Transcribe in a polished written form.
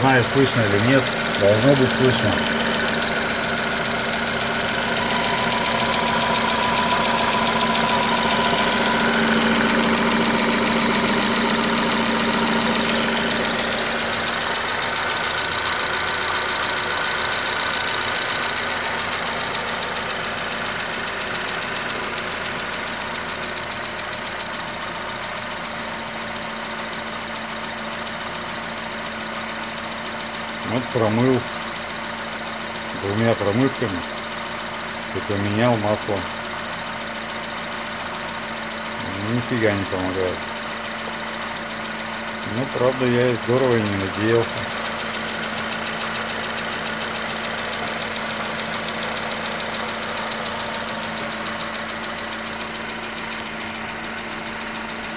знаю, слышно или нет. Должно быть слышно. Вот промыл 2 промывками и поменял масло. Нифига не помогает. Ну, правда, я здорово и не надеялся.